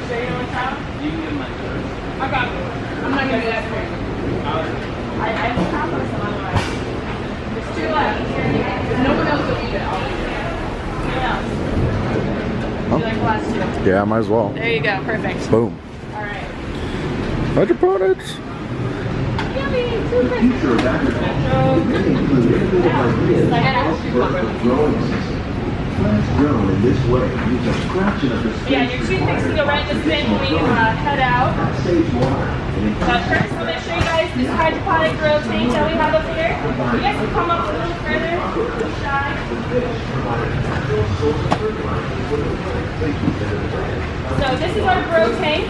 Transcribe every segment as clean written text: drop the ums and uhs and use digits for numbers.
sure you don't want to try them? You can get my card. I got it. I'm not going to do that for you. I have some otherwise. There's 2 left. No one else will eat it. Would you like the last 2? Yeah, might as well. There you go. Perfect. Boom. All right. Hydroponics. Yummy. Super. Grown in this way, use a fraction of the space. Yeah, your toothpicks can go right in the bin when we head out. But first, I'm going to show you guys this hydroponic grow tank that we have up here. You guys can come up a little further. Shy. So this is our grow tank.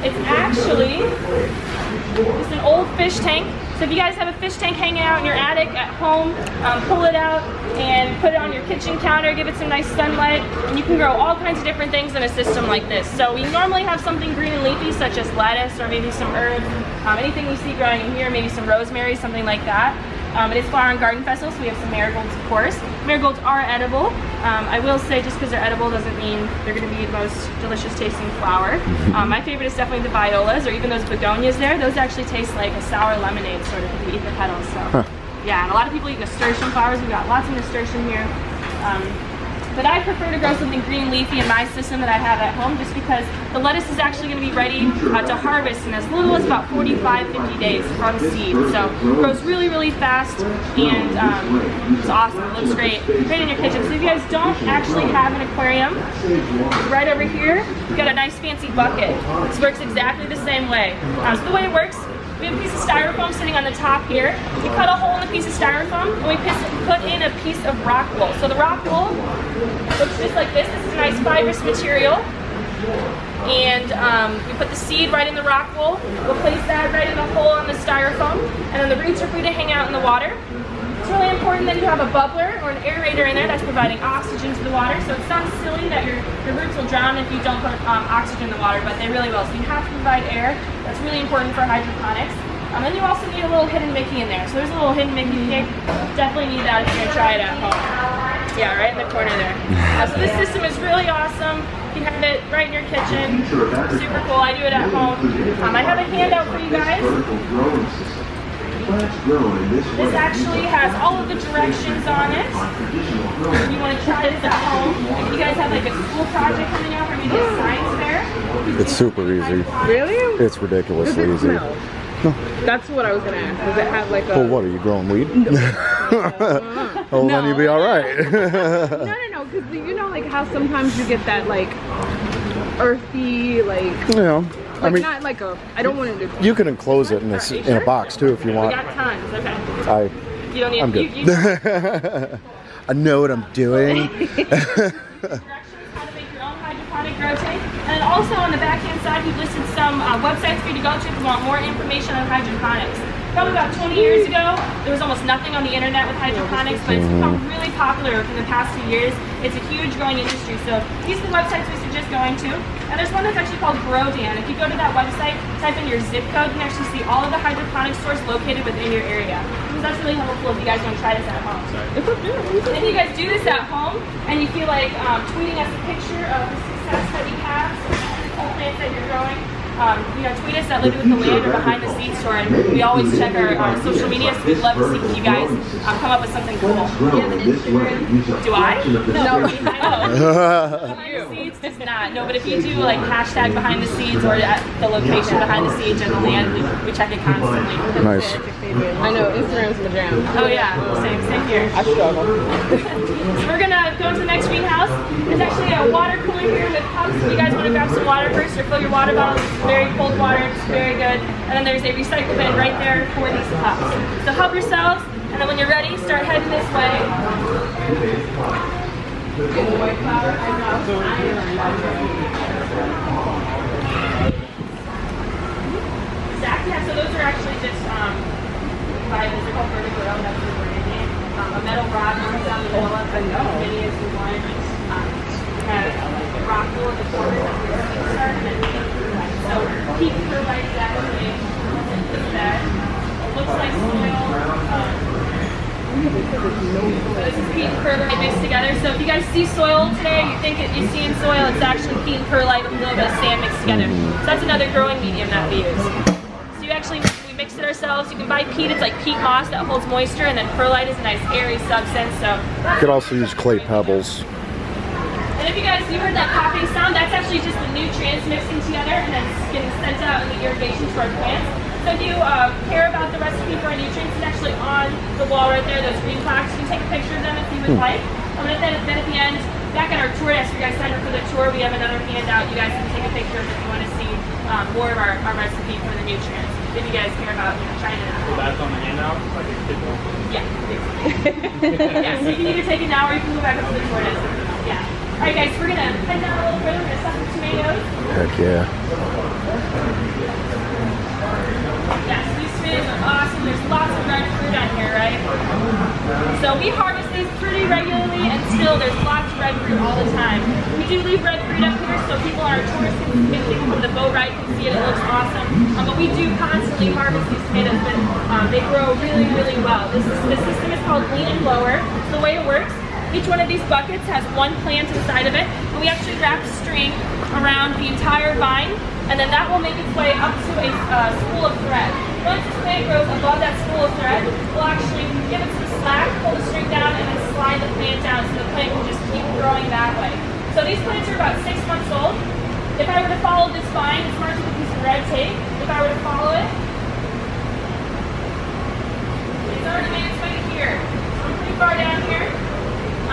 It's actually just an old fish tank. So if you guys have a fish tank hanging out in your attic at home, pull it out and put it on your kitchen counter, give it some nice sunlight, and you can grow all kinds of different things in a system like this. So we normally have something green and leafy such as lettuce or maybe some herbs, anything you see growing in here, maybe some rosemary, something like that. It is Flower and Garden Festival, so we have some marigolds, of course. Marigolds are edible. I will say just because they're edible doesn't mean they're going to be the most delicious tasting flower. My favorite is definitely the violas, or even those begonias there. Those actually taste like a sour lemonade, sort of, if you eat the petals. So, yeah, and a lot of people eat nasturtium flowers. We've got lots of nasturtium here. But I prefer to grow something green leafy in my system that I have at home just because the lettuce is actually going to be ready to harvest in as little as about 45-50 days from seed. So it grows really, really fast and it's awesome. It looks great. Great in your kitchen. So if you guys don't actually have an aquarium, right over here, we've got a nice fancy bucket. This works exactly the same way. So the way it works, we have a piece of styrofoam sitting on the top here. We cut a hole in the piece of styrofoam and we put in a piece of rock wool. So the rock wool looks just like this. This is a nice fibrous material. And we put the seed right in the rock wool. We'll place that right in the hole on the styrofoam. And then the roots are free to hang out in the water. It's really important that you have a bubbler or an aerator in there that's providing oxygen to the water. So it sounds silly that your roots will drown if you don't put oxygen in the water, but they really will. So you have to provide air. That's really important for hydroponics. And then you also need a little hidden Mickey in there. So there's a little hidden Mickey cake. Definitely need that if you're going to try it at home. Yeah, right in the corner there. So this system is really awesome. You can have it right in your kitchen. Super cool. I do it at home. I have a handout for you guys. This actually has all of the directions on it. If you want to try this at home, if you guys have like a school project coming out or maybe a science fair. It's super easy. Really? It's ridiculously easy. No. That's what I was gonna ask. Does it have like a... Well, what, are you growing weed? No. Well, then you'll be alright. No, because you know like how sometimes you get that like earthy, like... Yeah. Like, I mean, not like a... I don't want it to... You can enclose it in a box too if you want. We got tons, okay. You don't need... I'm good. I know what I'm doing. Grow tank. And also on the back hand side we've listed some websites for you to go to if you want more information on hydroponics. Probably about 20 years ago there was almost nothing on the internet with hydroponics, but it's become really popular within the past few years. It's a huge growing industry, so these are the websites we suggest going to. And there's one that's actually called GrowDan. If you go to that website, type in your zip code, you can actually see all of the hydroponic stores located within your area. That's really helpful if you guys want to try this at home. And if you guys do this at home and you feel like tweeting us a picture of the success that you have, some plants that you're growing, tweet us at Living with the Land or Behind the Seeds store, and we always check our social media, so we'd love to see if you guys come up with something cool. Do you have an Instagram? Do I? No. Behind the Seeds does not. No, but if you do like hashtag Behind the Seeds or at the location Behind the Seeds or the land, we check it constantly. Nice. I know, Instagram's my jam. Oh yeah, same here. I struggle. So we're gonna go to the next greenhouse. There's actually a water cooler here with cups. If you guys want to grab some water first or fill your water bottle, it's very cold water, it's very good. And then there's a recycle bin right there for these cups. So help yourselves, and then when you're ready, start heading this way. Yeah, so those are actually just fibers. They're called vertical row. That's the branding. A metal rod runs down the middle of it, as many as you want. Have a rock wool at the corner that's where the seeds start, and then so keep her right exactly. It looks like soil. this is peat and perlite mixed together. So if you guys see soil today, you think you're seeing soil, it's actually peat and perlite with a little bit of sand mixed together. So that's another growing medium that we use. So we mix it ourselves. You can buy peat, it's like peat moss that holds moisture, and then perlite is a nice airy substance. So You could also use clay pebbles. and if you heard that popping sound, that's actually just the nutrients mixing together and then getting sent out in the irrigation to our plants. So if you care about the recipe for our nutrients, it's actually on the wall right there, those green plaques. You can take a picture of them if you would like. And then at the end, back at our tour desk, you guys signed up for the tour, we have another handout. You guys can take a picture if you want to see more of our recipe for the nutrients. If you guys care about trying it out. So that's on the handout, like a kid one? Yeah. Yeah, so you can either take it now or you can go back up to the tour desk. Yeah. Alright guys, we're gonna head down a little further, we're gonna stuff some tomatoes. Heck yeah. Yeah, so these tomatoes are awesome. There's lots of red fruit on here, right? So we harvest these pretty regularly and still there's lots of red fruit all the time. We do leave red fruit up here so people on our tours can, if people from the boat ride can see it, it looks awesome. But we do constantly harvest these tomatoes, but they grow really, really well. This system is called lean and blower. So the way it works, each one of these buckets has one plant inside of it, and we actually wrap string around the entire vine, and then that will make its way up to a spool of thread. Once this plant grows above that spool of thread, we'll actually give it some slack, pull the string down, and then slide the plant down so the plant can just keep growing that way. So these plants are about 6 months old. If I were to follow this vine, it's marked with a piece of red tape. If I were to follow it, it's already made its way here. So I'm pretty far down here.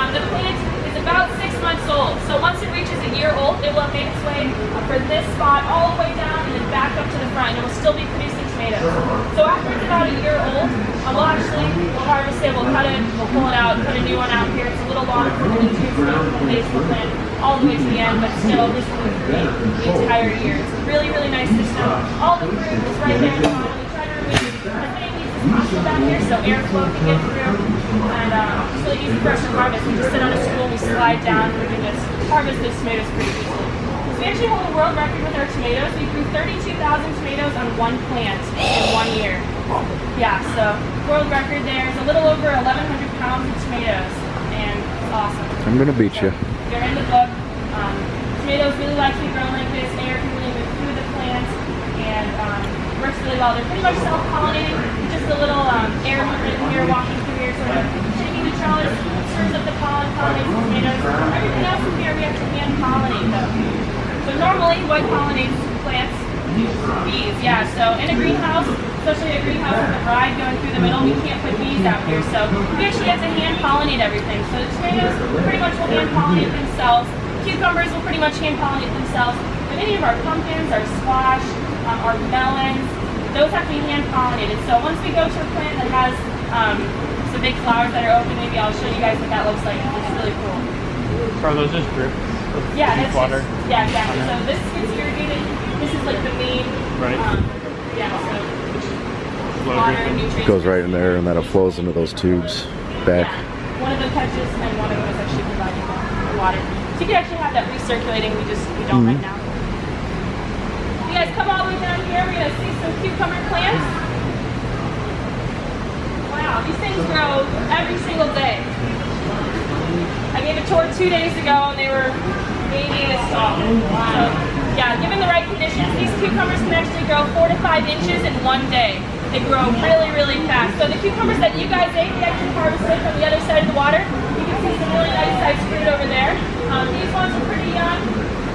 The plant is about 6 months old, so once it reaches a year old, it will have made its way for this spot all the way down and then back up to the front, and it will still be producing tomatoes. So after it's about a year old, we'll harvest it, we'll cut it, we'll pull it out, put a new one out here. It's a little long for the nutrients from the base of the plant all the way to the end, but still this will be free the entire year. It's a really, really nice system. All the fruit is right there in the bottom. We try to remove as many weeds as possible down here so airflow can get through. And it's really easy for us to harvest. We just sit on a stool, we slide down, and we can just harvest those tomatoes pretty easily. So we actually hold a world record with our tomatoes. We grew 32,000 tomatoes on one plant in 1 year. Yeah, so world record there is a little over 1,100 pounds of tomatoes, and it's awesome. I'm gonna beat you. They're in the book. Tomatoes really like to be grown like this. Air can really move through the plants, and works really well. They're pretty much self-pollinating. Just a little air movement here, walking through here, sort of shaking the trellis, stirs up the pollen, pollinates the tomatoes. Everything else in here we have to hand pollinate though. So normally what pollinates plants? Bees, yeah. So in a greenhouse, especially a greenhouse with a ride going through the middle, we can't put bees out here. So we actually have to hand pollinate everything. So the tomatoes pretty much will hand pollinate themselves. Cucumbers will pretty much hand pollinate themselves. But any of our pumpkins, our squash, our melons, those have to be hand pollinated. So once we go to a plant that has some big flowers that are open, maybe I'll show you guys what that looks like. It's really cool. Are those just drips? Yeah, that's water. Yeah, exactly. So this gets irrigated. This is like the main. Right. Yeah. So Water water, dripping. nutrients. Goes right in there and then it flows into those tubes back. Yeah. One of them catches and one of them is actually providing the water. So you can actually have that recirculating. We don't right now. You guys come all the way down here. We're gonna see some cucumber plants. Wow, these things grow every single day. I gave a tour 2 days ago and they were maybe this tall. So, yeah, given the right conditions, these cucumbers can actually grow 4 to 5 inches in 1 day. They grow really, really fast. So the cucumbers that you guys ate, we actually harvested from the other side of the water. You can see some really nice sized fruit over there. These ones are pretty young.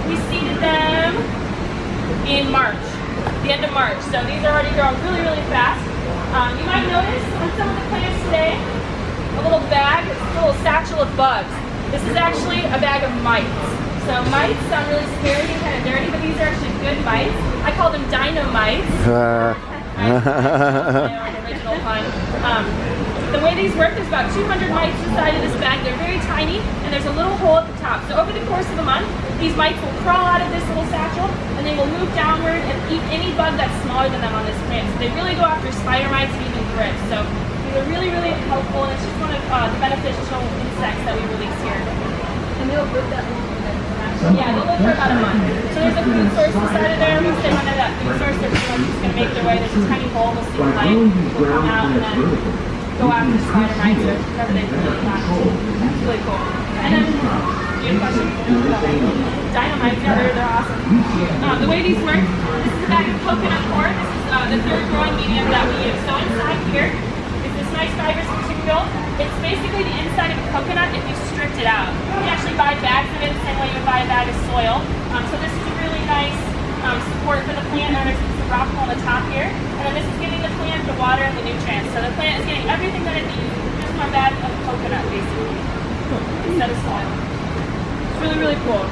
We seeded them in March, the end of March. So these are already growing really, really fast. You might notice on some of the plants today, a little bag, it's a little satchel of bugs. This is actually a bag of mites. So mites sound really scary and kind of dirty, but these are actually good mites. I call them dynamites. Original pun. The way these work, there's about 200 mites inside of this bag. They're very tiny, and there's a little hole at the top. So over the course of a month, these mites will crawl out of this little satchel, and they will move downward and eat any bug that's smaller than them on this plant. So they really go after spider mites and even thrips. So these are really, really helpful, and it's just one of the beneficial insects that we release here. And they'll live that long. Yeah, they'll live for about a month. So there's a food source inside of there. Once they run out of that food source, they're pretty much just going to make their way. There's a tiny hole. We'll see the light will come out, and then go after spider mites or whatever they really want. It's really cool. And then, you have a question? Dynamite, yeah, they're awesome. The way these work, this is a bag of coconut corn. This is the third growing medium that we use. So inside here is this nice fibrous material. It's basically the inside of a coconut if you stripped it out. You can actually buy bags of it the same way you would buy a bag of soil. So this is a really nice support for the plant. And there's a rock hole on the top here. And then this is giving the plant the water and the nutrients. So the plant is getting everything that it needs from just one bag of coconut, basically, instead of soil. It's really, really cool.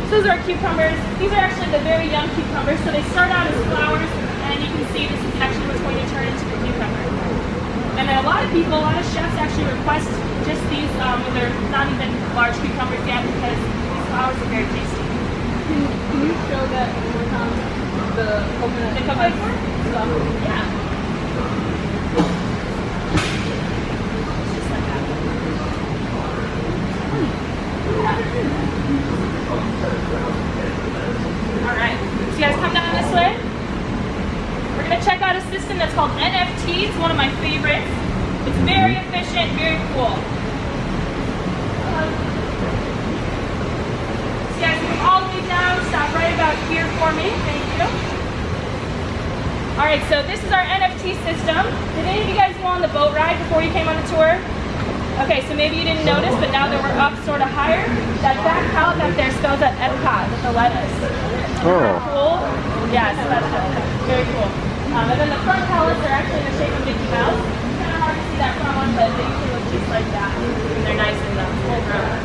So those are our cucumbers. These are actually the very young cucumbers. So they start out as flowers, and you can see this is actually what's going to turn into the cucumber. And then a lot of people, a lot of chefs actually request just these when they're not even large cucumbers yet because these flowers are very tasty. Can you show that one more time? The coconut. The coconut corn? Yeah. Just like that. Alright, so you guys come down this way. We're going to check out a system that's called NFT. It's one of my favorites. It's very efficient, very cool. So you guys come all the way down, stop right about here for me. Thank you. Alright, so this is our NFT system. Did any of you guys go on the boat ride before you came on the tour? Okay, so maybe you didn't notice, but now that we're up sort of higher, that back pallet back there spells out Epcot with the lettuce. Oh. Cool? Yes, that's very cool. And then the front pallets are actually in the shape of Mickey Mouse. It's kind of hard to see that front one, but they usually look just like that. And they're nice and full grown.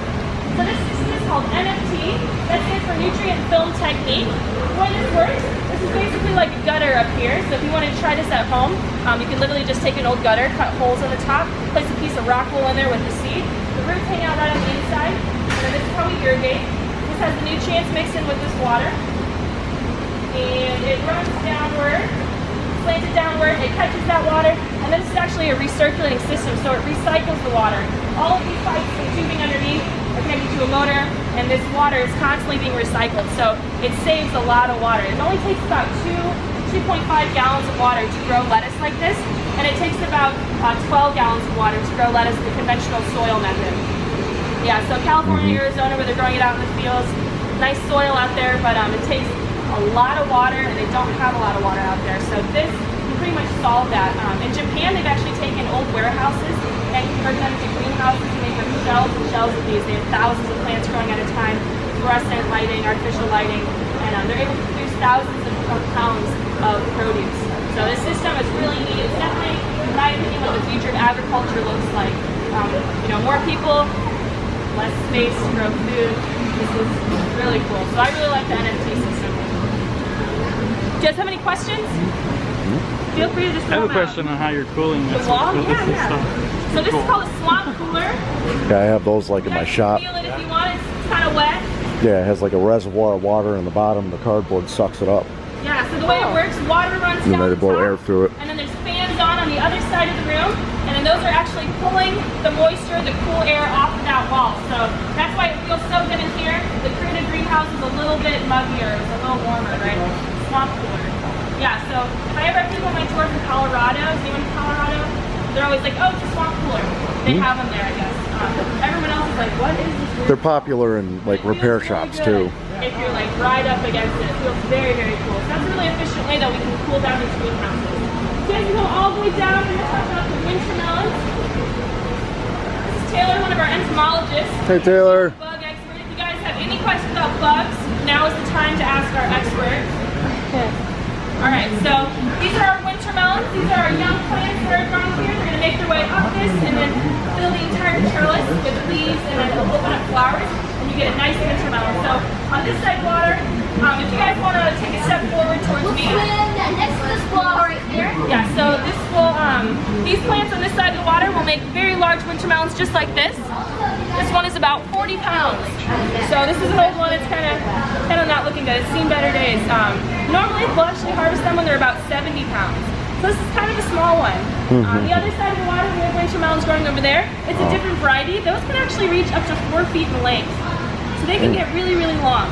So this system is called NFT. That stands for Nutrient Film Technique. The way this works, this is basically like a gutter up here. So if you wanted to try this at home, you can literally just take an old gutter, cut holes in the top, place a piece of rock wool in there with the seed. The roots hang out right on the inside. And then this is how we irrigate. This has the nutrients mixed in with this water. And it runs downward, slanted downward, it catches that water, and this is actually a recirculating system, so it recycles the water. All of these pipes and tubing underneath are connected to a motor, and this water is constantly being recycled, so it saves a lot of water. It only takes about 2.5 gallons of water to grow lettuce like this, and it takes about 12 gallons of water to grow lettuce in the conventional soil method. Yeah, so California, Arizona, where they're growing it out in the fields, nice soil out there, but it takes a lot of water, and they don't have a lot of water out there. So this can pretty much solve that. In Japan, they've actually taken old warehouses and converted them to greenhouses and made them shelves and shelves of these. They have thousands of plants growing at a time, fluorescent lighting, artificial lighting, and they're able to produce thousands of pounds of produce. So this system is really neat. It's definitely, in my opinion, what the future of agriculture looks like. You know, more people, less space to grow food. This is really cool. So I really like the NFT system. Do you guys have any questions? Feel free to just I have a question on how you're cooling this. The wall? Yeah. So this is called a swamp cooler. Yeah, I have those like in my shop. Feel it if you want. It's kind of wet. Yeah, it has like a reservoir of water in the bottom. The cardboard sucks it up. Yeah, so the way it works, water runs down And then they blow air through it. and then there's fans on the other side of the room, and then those are actually pulling the moisture, the cool air off of that wall. So that's why it feels so good in here. The creative greenhouse is a little bit muggier, it's a little warmer, right? Swamp cooler. Yeah, so if I ever have people on my tour from Colorado, is anyone from Colorado? They're always like, oh, it's a swamp cooler. They have them there, I guess. Everyone else is like, what is this weird? They're popular in like repair shops too. If you're like right up against it, it feels very, very cool. So that's a really efficient way that we can cool down these greenhouses. So as we go all the way down, we're going to talk about the winter melons. This is Taylor, one of our entomologists. Hey Taylor. Bug expert. If you guys have any questions about bugs, now is the time to ask our expert. Alright, so these are our winter melons. These are our young plants that are growing here. They're going to make their way up this and then fill the entire trellis with leaves and then they'll open up flowers. You get a nice winter melon. So on this side water, if you guys want to take a step forward towards me. Next to this wall right here. Yeah, so this will, these plants on this side of the water will make very large winter melons just like this. This one is about 40 pounds. So this is an old one. It's kind of not looking good. It's seen better days. Normally we'll actually harvest them when they're about 70 pounds. So this is kind of a small one. On the other side of the water, we have winter melons growing over there. It's a different variety. Those can actually reach up to 4 feet in length. So they can get really, really long.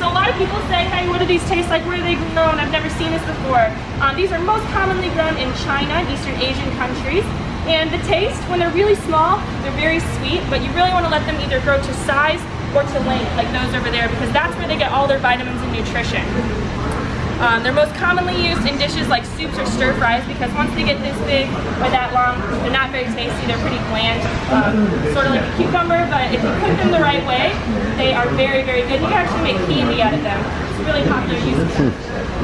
So a lot of people say, hey, what do these taste like? Where are they grown? I've never seen this before. These are most commonly grown in China and Eastern Asian countries. And the taste, when they're really small, they're very sweet, but you really want to let them either grow to size or to length, like those over there, because that's where they get all their vitamins and nutrition. They're most commonly used in dishes like soups or stir fries, because once they get this big or that long, they're not very tasty, they're pretty bland, sort of like a cucumber, but if you cook them the right way, they are very, very good. You can actually make candy out of them. It's a really popular use of them.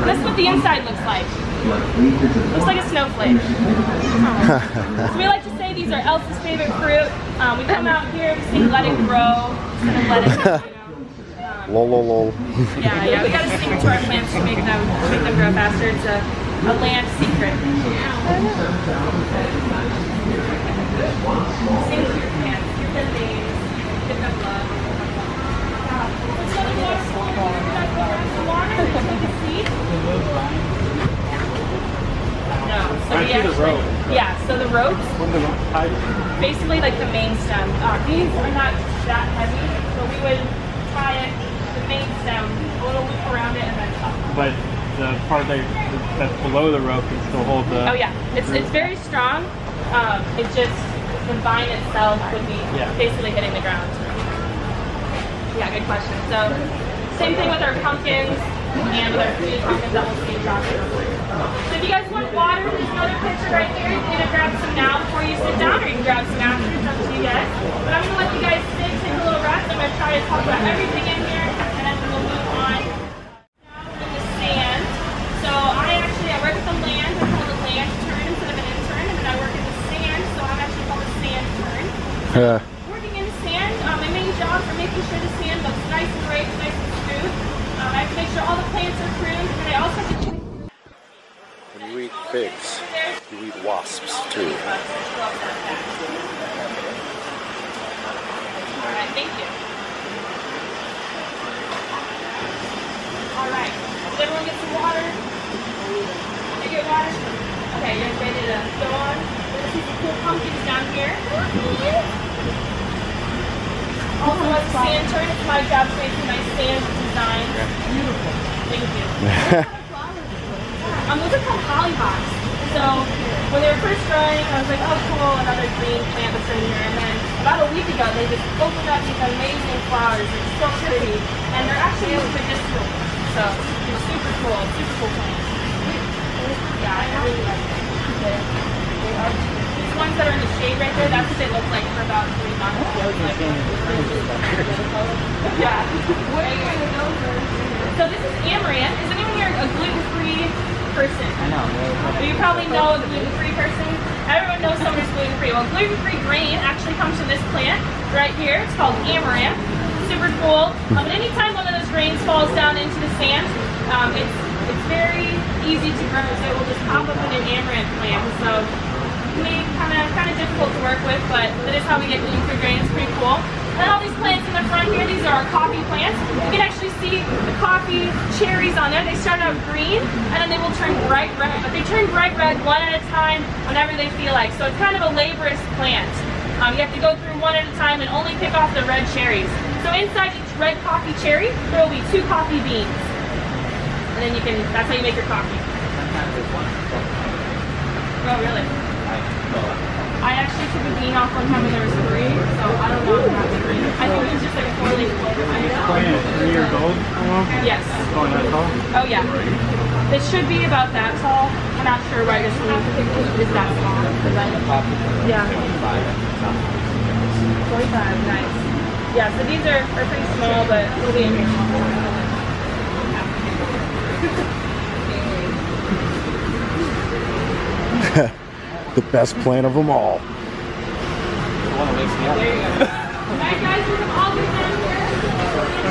This is what the inside looks like. Looks like a snowflake. So we like to say these are Elsa's favorite fruit. We come out here, we sing let it grow, instead of let it grow. Lol, lol, lol. Yeah, we got a secret to our plants to make them grow faster. It's a land secret. Sing to your plants, give them names, give them love. Let's go to the water school. We're going to go around the water and take a seat. No, so we actually, yeah, so the ropes, basically like the main stem. These are not that heavy, so we would tie it, the main stem, a little loop around it, and then up. But the part that's below the rope can still hold the... Oh yeah, it's very strong. It just, the vine itself would be basically hitting the ground. Yeah, good question. So, same thing with our pumpkins and with our fruity pumpkins that we'll see dropping. So if you guys want water, there's another pitcher right there. You can either grab some now before you sit down, or you can grab some after. It's up to you guys. But I'm going to let you guys sit, take a little rest. I'm going to try to talk about everything in here, and then we'll move on. Now in the sand. So I work at the land. I call it land turn instead of an intern. And then I work in the sand, so I'm actually called a sand turn. Working in the sand, my main job for making sure the sand looks nice and great, nice and smooth. I have to make sure all the plants are pruned, and I also have to... When you eat figs, you eat wasps too. Alright, thank you. Alright, did everyone get some water? Did you get water? Okay, you guys ready to go on? We're going to see some cool pumpkins down here. Also, as a sand turn, it's my job to make some nice sand designs. Beautiful. Thank you. Those are called hollyhocks. So when they were first growing, I was like, oh cool, another green plant that's in here. And then about a week ago, they just opened up these amazing flowers. They're so pretty. And they're actually medicinal. So they're super cool plants. Yeah, I really like them. These ones that are in the shade right there, that's what they look like for about 3 months. Yeah. So this is amaranth. Is anyone here a gluten-free person? I know. You probably know a gluten-free person. Everyone knows someone who's gluten-free. Well, gluten-free grain actually comes from this plant right here. It's called amaranth. Super cool. But anytime one of those grains falls down into the sand, it's very easy to grow. So it will just pop up in an amaranth plant. So it may be kind of difficult to work with, but that is how we get gluten-free grain. It's pretty cool. And all these plants in the front here, these are our coffee plants. You can actually see the coffee cherries on there. They start out green, and then they will turn bright red. But they turn bright red one at a time whenever they feel like. So it's kind of a laborious plant. You have to go through one at a time and only pick off the red cherries. So inside each red coffee cherry, there will be 2 coffee beans. And then that's how you make your coffee. Oh, really? I actually took a bean off one time when there was 3, so I don't know if that's 3. I think it was just like a 4-leaf clover. Plant is 3 years old almost? Yes. Oh, that tall? Oh, yeah. It should be about that tall. I'm not sure why this one is that small. Yeah. 45, nice. Yeah, so these are pretty small, but we'll be in here. The best plant of them all. There you go. Alright guys, we have all been down here.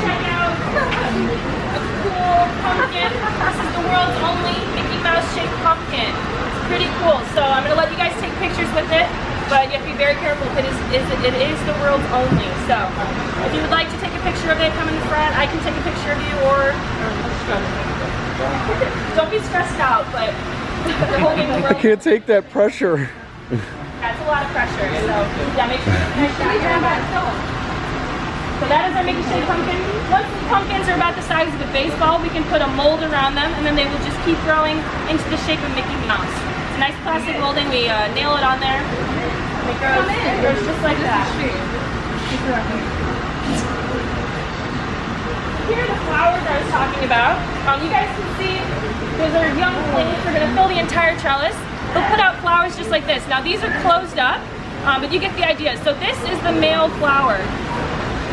Check out a cool pumpkin. This is the world's only Mickey Mouse shaped pumpkin. It's pretty cool. So I'm going to let you guys take pictures with it, but you have to be very careful. It is the world's only. So if you would like to take a picture of it, come in front. I can take a picture of you, or don't be stressed out, but you're holding the world. I can't take that pressure. That's a lot of pressure, so yeah, make sure you get a nice shot here. So that is our Mickey shaped pumpkin. Once pumpkins are about the size of a baseball, we can put a mold around them, and then they will just keep growing into the shape of Mickey Mouse. It's a nice plastic molding. We nail it on there. And it grows just like that. Here are the flowers I was talking about. You guys can see those are young plants. We're going to fill the entire trellis. They'll put out flowers just like this. Now these are closed up, but you get the idea. So this is the male flower.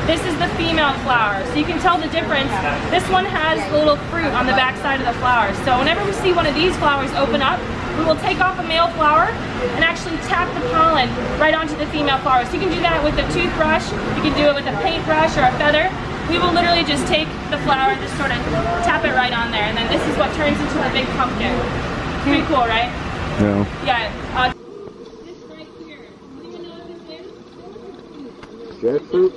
This is the female flower. So you can tell the difference. This one has a little fruit on the back side of the flower. So whenever we see one of these flowers open up, we will take off a male flower and actually tap the pollen right onto the female flower. So you can do that with a toothbrush, you can do it with a paintbrush or a feather. We will literally just take the flower and just sort of tap it right on there, and then this is what turns into the big pumpkin. Pretty cool, right? No. Yeah. This right here. Do you even know what this is? Jackfruit?